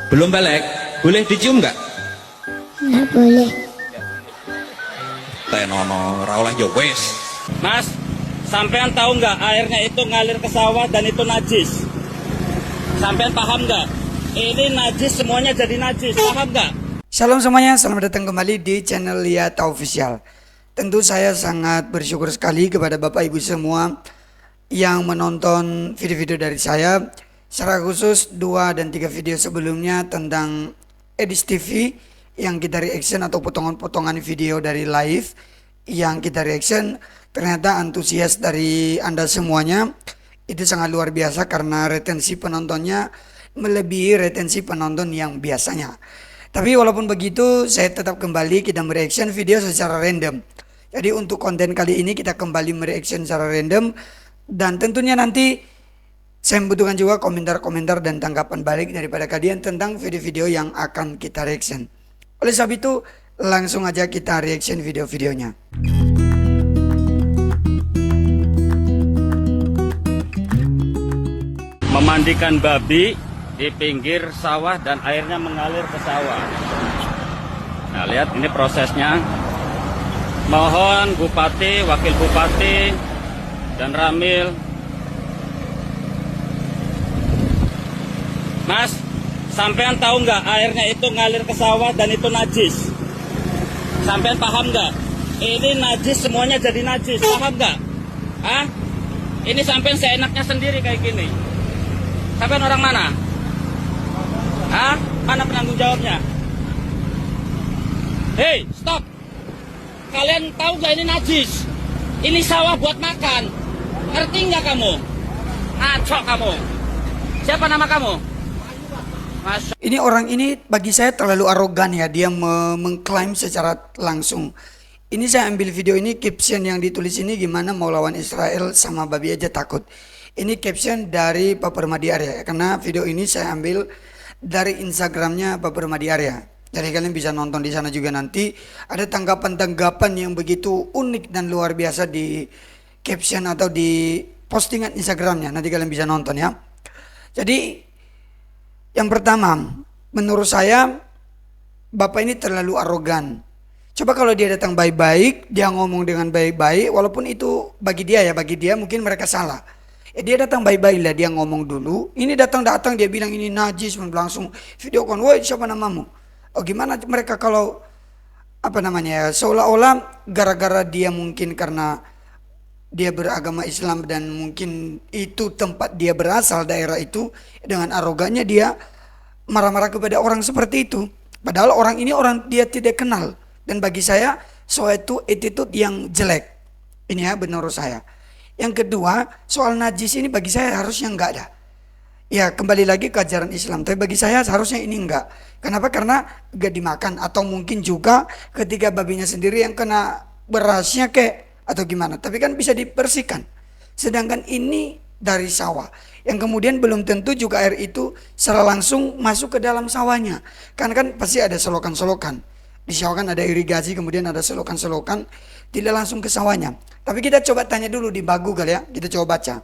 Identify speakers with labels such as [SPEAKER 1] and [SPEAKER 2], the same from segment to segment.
[SPEAKER 1] Belum balik? Boleh dicium nggak?
[SPEAKER 2] Nggak boleh.
[SPEAKER 1] Tenono, raulah ya wes.
[SPEAKER 3] Mas, sampean tahu nggak airnya itu ngalir ke sawah dan itu najis? Sampean paham nggak? Ini najis, semuanya jadi najis, paham nggak?
[SPEAKER 4] Shalom semuanya, selamat datang kembali di channel Liyata Official. Tentu saya sangat bersyukur sekali kepada Bapak Ibu semua yang menonton video-video dari saya. Secara khusus 2 dan 3 video sebelumnya tentang Edis TV yang kita reaction atau potongan-potongan video dari live yang kita reaction. Ternyata antusias dari Anda semuanya itu sangat luar biasa karena retensi penontonnya melebihi retensi penonton yang biasanya. Tapi walaupun begitu, saya tetap kembali kita mereaction video secara random. Jadi untuk konten kali ini kita kembali mereaction secara random. Dan tentunya nanti saya membutuhkan juga komentar-komentar dan tanggapan balik daripada kalian tentang video-video yang akan kita reaction. Oleh sebab itu, langsung aja kita reaction video-videonya.
[SPEAKER 3] Memandikan babi di pinggir sawah dan airnya mengalir ke sawah. Nah, lihat ini prosesnya. Mohon Bupati, Wakil Bupati, dan Ramil. Mas, sampean tahu nggak airnya itu ngalir ke sawah dan itu najis? Sampean paham nggak? Ini najis, semuanya jadi najis, paham nggak? Hah? Ini sampean seenaknya sendiri kayak gini. Sampean orang mana? Hah? Mana penanggung jawabnya? Hei, stop! Kalian tahu nggak ini najis? Ini sawah buat makan. Ngerti nggak kamu? Ngaco kamu. Siapa nama kamu?
[SPEAKER 4] Ini orang ini bagi saya terlalu arogan ya. Dia mengklaim secara langsung. Ini saya ambil video ini, caption yang ditulis ini gimana mau lawan Israel sama babi aja takut. Ini caption dari Pak Permadi Arya. Karena video ini saya ambil dari Instagramnya Pak Permadi Arya. Jadi kalian bisa nonton di sana juga nanti. Ada tanggapan-tanggapan yang begitu unik dan luar biasa di caption atau di postingan Instagramnya. Nanti kalian bisa nonton ya. Jadi yang pertama, menurut saya Bapak ini terlalu arogan. Coba kalau dia datang baik-baik, dia ngomong dengan baik-baik, walaupun itu bagi dia ya, bagi dia mungkin mereka salah. Dia datang baik-baik lah, dia ngomong dulu. Ini datang-datang dia bilang ini najis, langsung video call, woi siapa namamu? Oh gimana mereka kalau apa namanya ya, seolah-olah gara-gara dia mungkin karena dia beragama Islam dan mungkin itu tempat dia berasal daerah itu, dengan arogannya dia marah-marah kepada orang seperti itu. Padahal orang ini orang dia tidak kenal. Dan bagi saya suatu attitude yang jelek. Ini ya menurut saya. Yang kedua, soal najis ini bagi saya harusnya enggak ada. Ya kembali lagi ke ajaran Islam. Tapi bagi saya seharusnya ini enggak. Kenapa? Karena enggak dimakan. Atau mungkin juga ketika babinya sendiri yang kena berasnya kayak atau gimana. Tapi kan bisa dibersihkan. Sedangkan ini dari sawah. Yang kemudian belum tentu juga air itu secara langsung masuk ke dalam sawahnya. Karena kan pasti ada selokan-selokan. Di sawah kan ada irigasi, kemudian ada selokan-selokan. Tidak langsung ke sawahnya. Tapi kita coba tanya dulu di Bagu kali ya. Kita coba baca.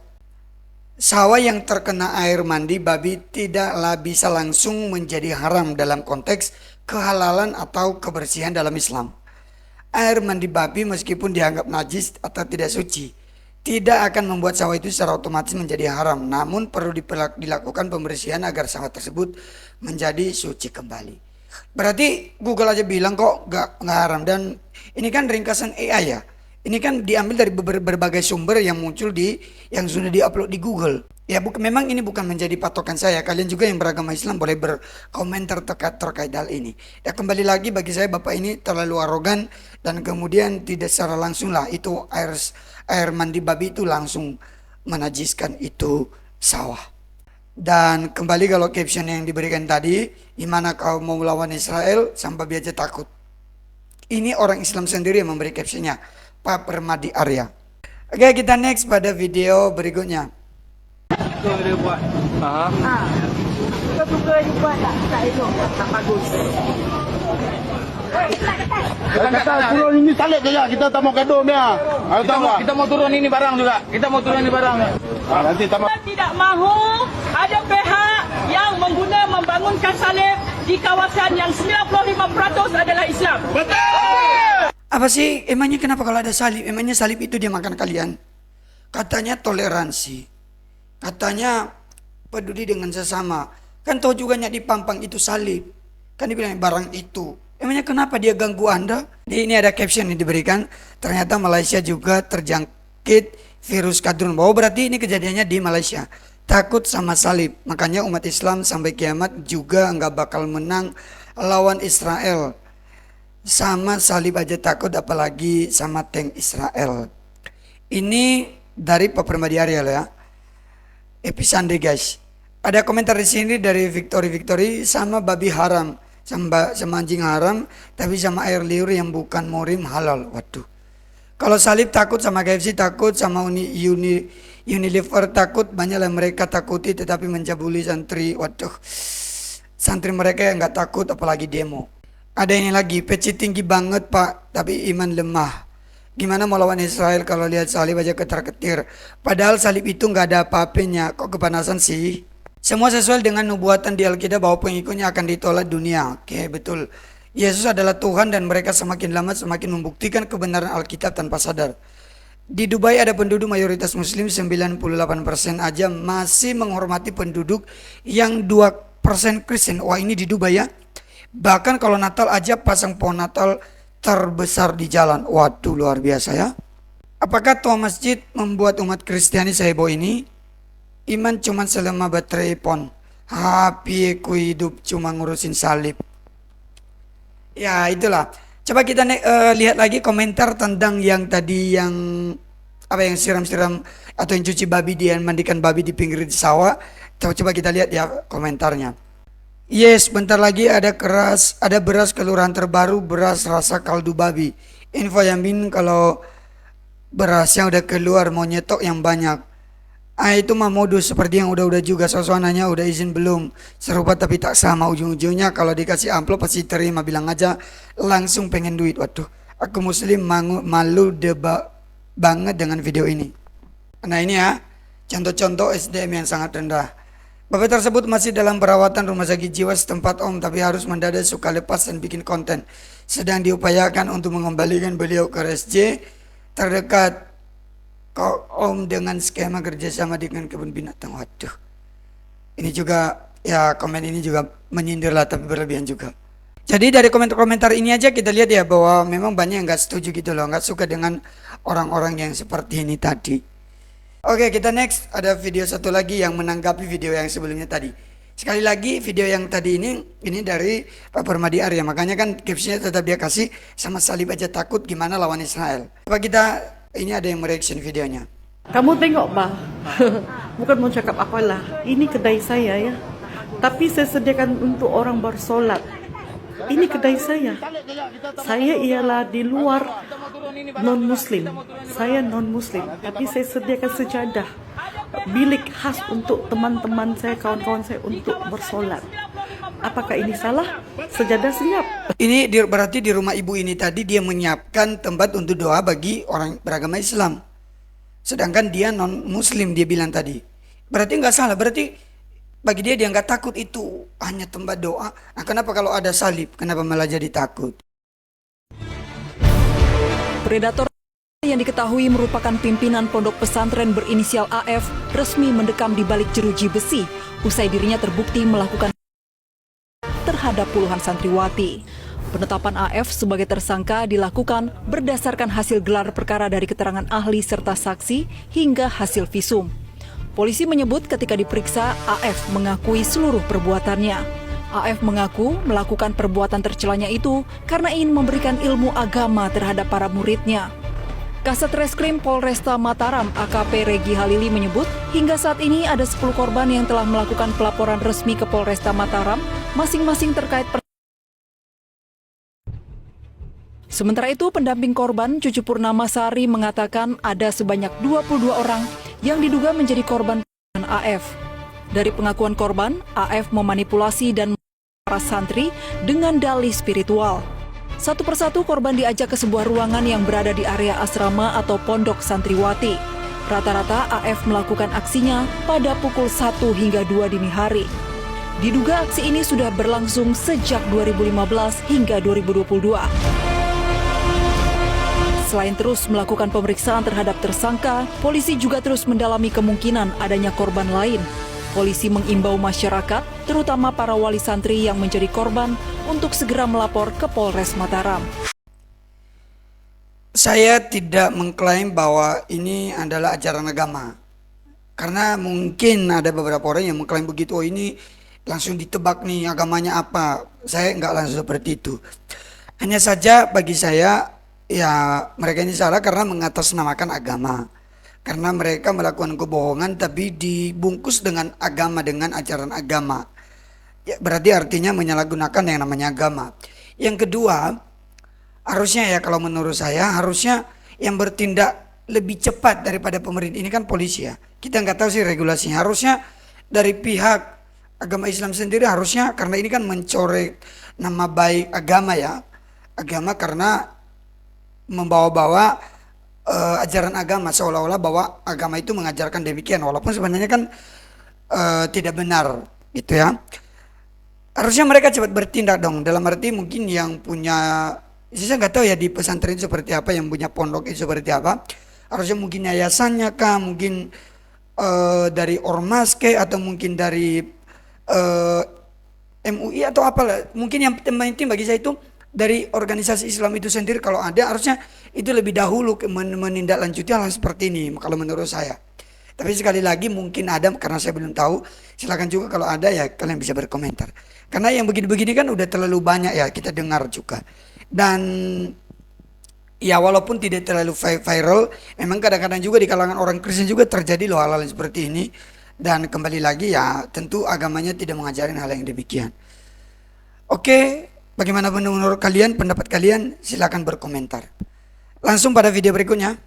[SPEAKER 4] Sawah yang terkena air mandi babi tidaklah bisa langsung menjadi haram dalam konteks kehalalan atau kebersihan dalam Islam. Air mandi babi meskipun dianggap najis atau tidak suci, tidak akan membuat sawah itu secara otomatis menjadi haram. Namun perlu dilakukan pembersihan agar sawah tersebut menjadi suci kembali. Berarti Google aja bilang kok nggak haram. Dan ini kan ringkasan AI ya. Ini kan diambil dari berbagai sumber yang muncul yang sudah diupload di Google. Ya memang ini bukan menjadi patokan saya. Kalian juga yang beragama Islam boleh berkomentar terkait hal ini. Ya kembali lagi bagi saya Bapak ini terlalu arogan dan kemudian tidak secara langsung lah itu air mandi babi itu langsung menajiskan itu sawah. Dan kembali kalau caption yang diberikan tadi, gimana kau mau melawan Israel sampai babi aja takut. Ini orang Islam sendiri yang memberi captionnya, Pak Permadi Arya. Oke, kita next pada video berikutnya.
[SPEAKER 5] Suka dia buat.
[SPEAKER 2] Suka dia buat tak elok, tak bagus.
[SPEAKER 5] Kata turun ini salib saja, kita tak mau gaduh dia. Kita mau turun ini barang juga. Kita mau turun ini barang. Nanti
[SPEAKER 6] Kita tidak mahu ada pihak yang membangunkan salib di kawasan yang 95% adalah Islam.
[SPEAKER 4] Apa sih emangnya kenapa kalau ada salib? Emangnya salib itu dia makan kalian? Katanya toleransi, katanya peduli dengan sesama. Kan tahu juga di Pampang itu salib. Kan dibilang barang itu. Emangnya kenapa dia ganggu Anda? Ini ada caption yang diberikan. Ternyata Malaysia juga terjangkit virus kadrun. Oh berarti ini kejadiannya di Malaysia. Takut sama salib. Makanya umat Islam sampai kiamat juga nggak bakal menang lawan Israel. Sama salib aja takut, apalagi sama tank Israel. Ini dari Pak Permadi Ariel ya. Episande guys. Ada komentar di sini dari Victory sama babi haram, sama anjing haram, tapi sama air liur yang bukan murim halal. Waduh. Kalau salib takut, sama KFC takut, sama Unilever takut, banyaklah mereka takuti tetapi mencabuli santri. Waduh. Santri mereka yang nggak takut apalagi demo. Ada ini lagi, peci tinggi banget pak, tapi iman lemah. Gimana mau lawan Israel kalau lihat salib aja ketar-ketir. Padahal salib itu nggak ada apa-apanya, kok kepanasan sih? Semua sesuai dengan nubuatan di Alkitab bahwa pengikutnya akan ditolak dunia. Oke, betul. Yesus adalah Tuhan dan mereka semakin lama semakin membuktikan kebenaran Alkitab tanpa sadar. Di Dubai ada penduduk mayoritas muslim, 98% aja masih menghormati penduduk yang 2% Kristen. Wah ini di Dubai ya. Bahkan kalau Natal aja pasang pohon Natal terbesar di jalan. Waduh luar biasa ya. Apakah tua masjid membuat umat Kristiani seheboh ini? Iman cuma selama baterai pon. HP ku hidup cuma ngurusin salib. Ya itulah. Coba kita lihat lagi komentar tentang yang tadi yang apa yang siram-siram atau yang cuci babi, dia mandikan babi di pinggir sawah. Coba kita lihat ya komentarnya. Yes, bentar lagi ada beras kelurahan terbaru, beras rasa kaldu babi. Info Yamin kalau berasnya udah keluar mau nyetok yang banyak. Itu mah modus seperti yang udah-udah juga, suasananya udah izin belum. Serupa tapi tak sama, ujung-ujungnya kalau dikasih amplop pasti terima, bilang aja langsung pengen duit. Waduh, aku muslim malu banget dengan video ini. Nah ini ya, contoh-contoh SDM yang sangat rendah. Bapak tersebut masih dalam perawatan rumah sakit jiwa setempat om, tapi harus mendadak suka lepas dan bikin konten. Sedang diupayakan untuk mengembalikan beliau ke RSJ terdekat kok om dengan skema kerjasama dengan kebun binatang. Waduh, ini juga ya komen ini juga menyindir lah tapi berlebihan juga. Jadi dari komentar-komentar ini aja kita lihat ya bahwa memang banyak yang gak setuju gitu loh, gak suka dengan orang-orang yang seperti ini tadi. Oke, kita next, ada video satu lagi yang menanggapi video yang sebelumnya tadi. Sekali lagi video yang tadi ini dari Pak Permadi Arya, makanya kan captionnya tetap dia kasih sama salib aja takut, gimana lawan Israel. Coba kita, ini ada yang mereaction videonya.
[SPEAKER 7] Kamu tengok bah, bukan mau cakap apalah, ini kedai saya ya, tapi saya sediakan untuk orang bersolat. Ini kedai saya ialah di luar non-muslim, saya non-muslim, tapi saya sediakan sejadah, bilik khas untuk teman-teman saya, kawan-kawan saya untuk bersolat. Apakah ini salah? Sejadah senyap.
[SPEAKER 4] Ini berarti di rumah ibu ini tadi dia menyiapkan tempat untuk doa bagi orang beragama Islam. Sedangkan dia non-muslim, dia bilang tadi. Berarti nggak salah, berarti bagi dia nggak takut itu hanya tempat doa. Nah, kenapa kalau ada salib, kenapa malah jadi takut?
[SPEAKER 8] Predator yang diketahui merupakan pimpinan pondok pesantren berinisial AF resmi mendekam di balik jeruji besi usai dirinya terbukti melakukan terhadap puluhan santriwati. Penetapan AF sebagai tersangka dilakukan berdasarkan hasil gelar perkara dari keterangan ahli serta saksi hingga hasil visum. Polisi menyebut ketika diperiksa, AF mengakui seluruh perbuatannya. AF mengaku melakukan perbuatan tercelanya itu karena ingin memberikan ilmu agama terhadap para muridnya. Kasat Reskrim Polresta Mataram AKP Regi Halili menyebut hingga saat ini ada 10 korban yang telah melakukan pelaporan resmi ke Polresta Mataram, masing-masing terkait Sementara itu, pendamping korban Cucu Purnama Sari mengatakan ada sebanyak 22 orang yang diduga menjadi korban AF. Dari pengakuan korban, AF memanipulasi dan para santri dengan dalih spiritual. Satu persatu korban diajak ke sebuah ruangan yang berada di area asrama atau pondok santriwati. Rata-rata AF melakukan aksinya pada pukul 1 hingga 2 dini hari. Diduga aksi ini sudah berlangsung sejak 2015 hingga 2022. Selain terus melakukan pemeriksaan terhadap tersangka, polisi juga terus mendalami kemungkinan adanya korban lain. Polisi mengimbau masyarakat, terutama para wali santri yang menjadi korban, untuk segera melapor ke Polres Mataram.
[SPEAKER 4] Saya tidak mengklaim bahwa ini adalah ajaran agama. Karena mungkin ada beberapa orang yang mengklaim begitu, oh ini langsung ditebak nih agamanya apa. Saya nggak langsung seperti itu. Hanya saja bagi saya, ya mereka ini salah karena mengatasnamakan agama. Karena mereka melakukan kebohongan tapi dibungkus dengan agama, dengan ajaran agama. Ya, berarti artinya menyalahgunakan yang namanya agama. Yang kedua, harusnya ya kalau menurut saya harusnya yang bertindak lebih cepat daripada pemerintah. Ini kan polisi ya. Kita nggak tahu sih regulasinya. Harusnya dari pihak agama Islam sendiri harusnya, karena ini kan mencoreng nama baik agama ya. Agama karena membawa-bawa ajaran agama, seolah-olah bahwa agama itu mengajarkan demikian, walaupun sebenarnya kan tidak benar gitu ya. Harusnya mereka cepat bertindak dong, dalam arti mungkin yang punya, saya nggak tahu ya di pesantren seperti apa, yang punya pondok itu seperti apa. Harusnya mungkin yayasannya kah, mungkin dari ormas kah, atau mungkin dari MUI atau apalah. Mungkin yang penting bagi saya itu dari organisasi Islam itu sendiri, kalau ada harusnya itu lebih dahulu menindaklanjuti hal seperti ini kalau menurut saya. Tapi sekali lagi mungkin ada, karena saya belum tahu. Silakan juga kalau ada ya kalian bisa berkomentar. Karena yang begini-begini kan udah terlalu banyak ya kita dengar juga. Dan ya walaupun tidak terlalu viral, memang kadang-kadang juga di kalangan orang Kristen juga terjadi loh hal-hal seperti ini. Dan kembali lagi ya tentu agamanya tidak mengajarin hal yang demikian. Oke, bagaimana menurut kalian, pendapat kalian? Silakan berkomentar. Langsung pada video berikutnya.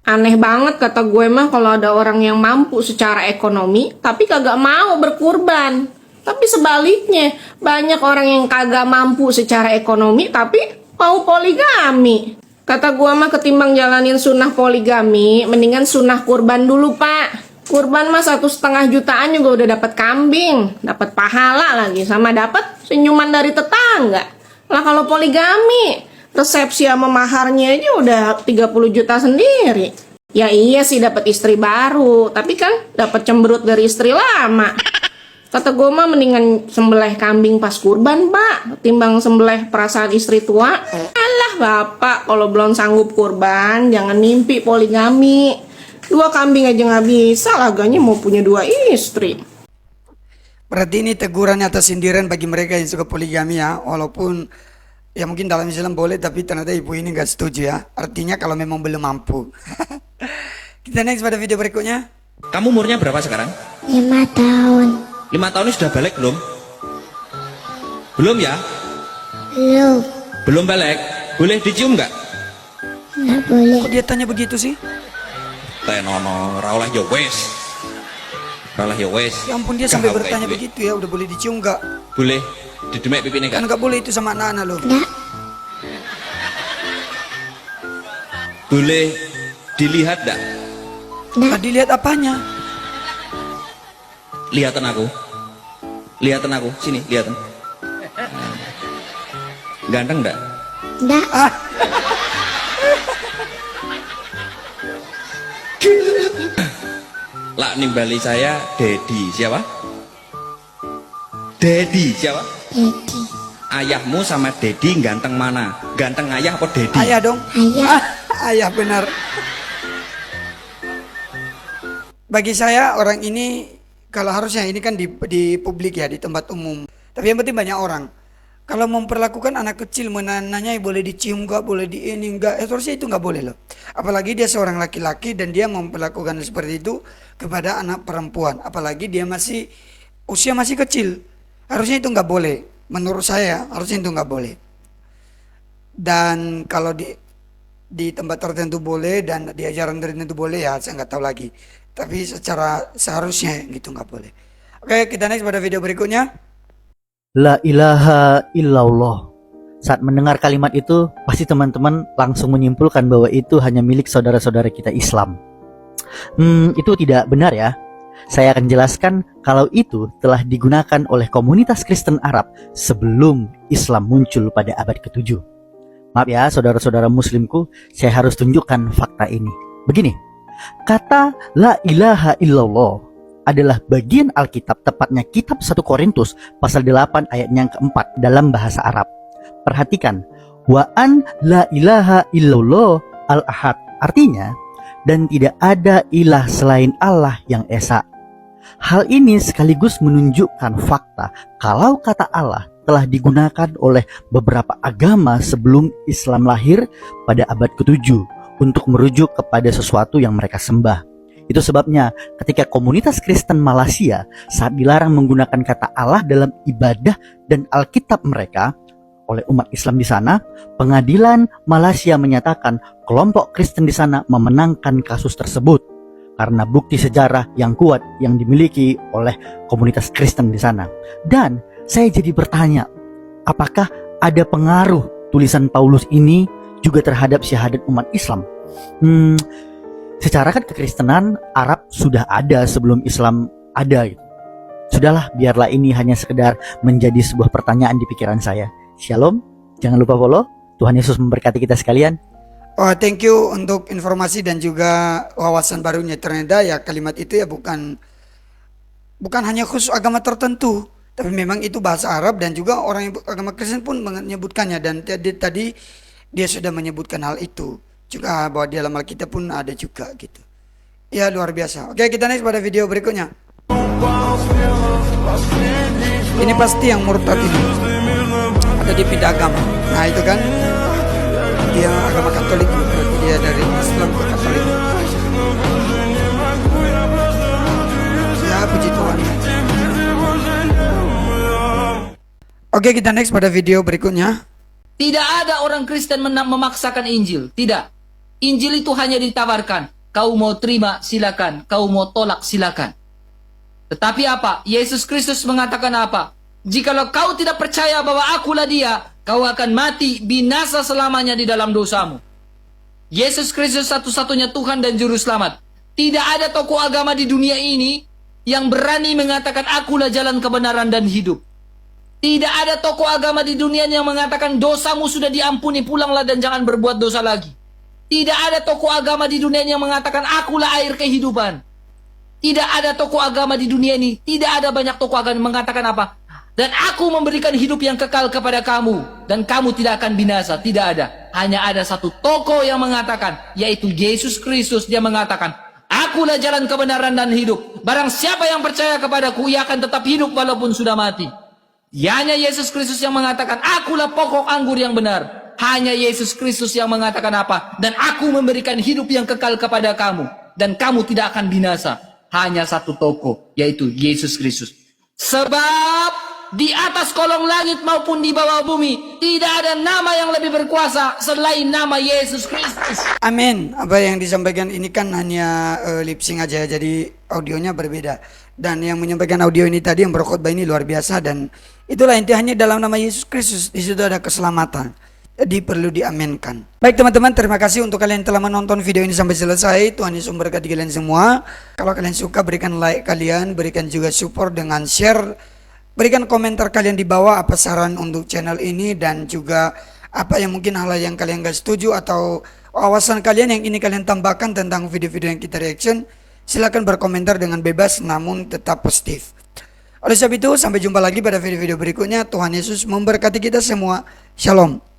[SPEAKER 9] Aneh banget kata gue mah kalau ada orang yang mampu secara ekonomi tapi kagak mau berkurban. Tapi sebaliknya, banyak orang yang kagak mampu secara ekonomi tapi mau poligami. Kata gue mah ketimbang jalanin sunnah poligami, mendingan sunnah kurban dulu pak. Kurban mah 1,5 jutaan juga udah dapat kambing, dapat pahala lagi, sama dapat senyuman dari tetangga. Lah kalau poligami, resepsi sama maharnya aja udah 30 juta sendiri. Ya iya sih dapat istri baru, tapi kan dapat cemberut dari istri lama. Kata gue mah mendingan sembelih kambing pas kurban pak, ketimbang sembelih perasaan istri tua. Alah bapak, kalau belum sanggup kurban jangan mimpi poligami. 2 kambing aja nggak bisa, laganya mau punya 2 istri.
[SPEAKER 4] Berarti ini teguran atau sindiran bagi mereka yang suka poligami ya. Walaupun ya mungkin dalam Islam boleh, tapi ternyata ibu ini nggak setuju ya. Artinya kalau memang belum mampu. Kita next pada video berikutnya.
[SPEAKER 1] Kamu umurnya berapa sekarang?
[SPEAKER 2] 5 tahun.
[SPEAKER 1] 5 tahun ini sudah balik belum? Belum ya?
[SPEAKER 2] Belum.
[SPEAKER 1] Belum balik. Boleh dicium nggak?
[SPEAKER 2] Nggak boleh.
[SPEAKER 4] Kok dia tanya begitu sih?
[SPEAKER 1] Tenono, raulah ya wes. Raulah ya wes.
[SPEAKER 4] Ya ampun, dia sampai bertanya begitu ya. Udah boleh dicium nggak?
[SPEAKER 1] Boleh didemek pipinya
[SPEAKER 4] Kan
[SPEAKER 1] nggak?
[SPEAKER 4] nggak boleh itu sama anak-anak loh.
[SPEAKER 2] Nggak.
[SPEAKER 1] Boleh dilihat nggak?
[SPEAKER 4] Nah, dilihat apanya?
[SPEAKER 1] Lihatan aku. Lihatan aku. Sini, lihatan. Ganteng nggak?
[SPEAKER 2] Nggak.
[SPEAKER 1] Lah nimbali saya Dedi. Siapa? Dedi siapa?
[SPEAKER 2] Jadi.
[SPEAKER 1] Ayahmu sama Dedi ganteng mana? Ganteng ayah apa Dedi?
[SPEAKER 4] Ayah dong.
[SPEAKER 2] Ayah.
[SPEAKER 4] Ayah benar. Bagi saya orang ini, kalau harusnya ini kan di publik ya, di tempat umum. Tapi yang penting banyak orang. Kalau memperlakukan anak kecil, menananya boleh dicium nggak, boleh di ini nggak, harusnya itu nggak boleh loh. Apalagi dia seorang laki-laki dan dia memperlakukan seperti itu kepada anak perempuan. Apalagi dia masih usia masih kecil, harusnya itu nggak boleh. Menurut saya harusnya itu nggak boleh. Dan kalau di tempat tertentu boleh dan di ajaran tertentu boleh ya, saya nggak tahu lagi. Tapi secara seharusnya gitu nggak boleh. Oke, kita next pada video berikutnya.
[SPEAKER 10] La ilaha illallah. Saat mendengar kalimat itu, pasti teman-teman langsung menyimpulkan bahwa itu hanya milik saudara-saudara kita Islam. Itu tidak benar ya. Saya akan jelaskan kalau itu telah digunakan oleh komunitas Kristen Arab sebelum Islam muncul pada abad ke-7. Maaf ya saudara-saudara muslimku, saya harus tunjukkan fakta ini. Begini, kata la ilaha illallah adalah bagian Alkitab, tepatnya kitab 1 Korintus pasal 8 ayat yang keempat dalam bahasa Arab. Perhatikan, wa an la ilaha illallah al-ahad, artinya dan tidak ada ilah selain Allah yang esa. Hal ini sekaligus menunjukkan fakta kalau kata Allah telah digunakan oleh beberapa agama sebelum Islam lahir pada abad ke-7 untuk merujuk kepada sesuatu yang mereka sembah. Itu sebabnya ketika komunitas Kristen Malaysia saat dilarang menggunakan kata Allah dalam ibadah dan Alkitab mereka oleh umat Islam di sana, pengadilan Malaysia menyatakan kelompok Kristen di sana memenangkan kasus tersebut karena bukti sejarah yang kuat yang dimiliki oleh komunitas Kristen di sana. Dan saya jadi bertanya, apakah ada pengaruh tulisan Paulus ini juga terhadap syahadat umat Islam? Secara kan kekristenan Arab sudah ada sebelum Islam ada gitu. Sudahlah, biarlah ini hanya sekedar menjadi sebuah pertanyaan di pikiran saya. Shalom, jangan lupa follow. Tuhan Yesus memberkati kita sekalian.
[SPEAKER 4] Oh, thank you untuk informasi dan juga wawasan barunya. Ternyata ya kalimat itu ya bukan hanya khusus agama tertentu, tapi memang itu bahasa Arab dan juga orang yang agama Kristen pun menyebutkannya. Dan tadi dia sudah menyebutkan hal itu juga bahwa di dalam Alkitab pun ada juga gitu. Ya luar biasa. Oke, kita next pada video berikutnya. Ini pasti yang murtad ini. Ada di pindah agama. Nah itu kan dia agama Katolik, berarti dia dari Islam ke Katolik. Ya puji Tuhan. Oke, kita next pada video berikutnya.
[SPEAKER 6] Tidak ada orang Kristen memaksakan Injil. Tidak. Injil itu hanya ditawarkan. Kau mau terima, silakan. Kau mau tolak, silakan. Tetapi apa? Yesus Kristus mengatakan apa? Jikalau kau tidak percaya bahwa akulah dia, kau akan mati binasa selamanya di dalam dosamu. Yesus Kristus satu-satunya Tuhan dan Juru Selamat. Tidak ada tokoh agama di dunia ini yang berani mengatakan akulah jalan kebenaran dan hidup. Tidak ada tokoh agama di dunia yang mengatakan dosamu sudah diampuni, pulanglah dan jangan berbuat dosa lagi. Tidak ada tokoh agama di dunia yang mengatakan akulah air kehidupan. Tidak ada tokoh agama di dunia ini, tidak ada banyak tokoh agama yang mengatakan apa? Dan aku memberikan hidup yang kekal kepada kamu, dan kamu tidak akan binasa. Tidak ada. Hanya ada satu tokoh yang mengatakan, yaitu Yesus Kristus. Dia mengatakan, akulah jalan kebenaran dan hidup. Barang siapa yang percaya kepadaku, ia akan tetap hidup walaupun sudah mati. Hanya Yesus Kristus yang mengatakan, akulah pokok anggur yang benar. Hanya Yesus Kristus yang mengatakan apa? Dan aku memberikan hidup yang kekal kepada kamu, dan kamu tidak akan binasa. Hanya satu tokoh, yaitu Yesus Kristus. Sebab di atas kolong langit maupun di bawah bumi tidak ada nama yang lebih berkuasa selain nama Yesus Kristus.
[SPEAKER 4] Amin. Apa yang disampaikan ini kan hanya lip sync aja, jadi audionya berbeda. Dan yang menyampaikan audio ini tadi yang berkhotbah ini luar biasa, dan itulah intinya dalam nama Yesus Kristus di situ ada keselamatan. Jadi perlu diaminkan. Baik teman-teman, terima kasih untuk kalian yang telah menonton video ini sampai selesai. Tuhan Yesus memberkati kalian semua. Kalau kalian suka, berikan like kalian, berikan juga support dengan share. Berikan komentar kalian di bawah apa saran untuk channel ini, dan juga apa yang mungkin hal yang kalian gak setuju atau wawasan kalian yang ini kalian tambahkan tentang video-video yang kita reaction. Silakan berkomentar dengan bebas namun tetap positif. Oleh sebab itu, sampai jumpa lagi pada video-video berikutnya. Tuhan Yesus memberkati kita semua. Shalom.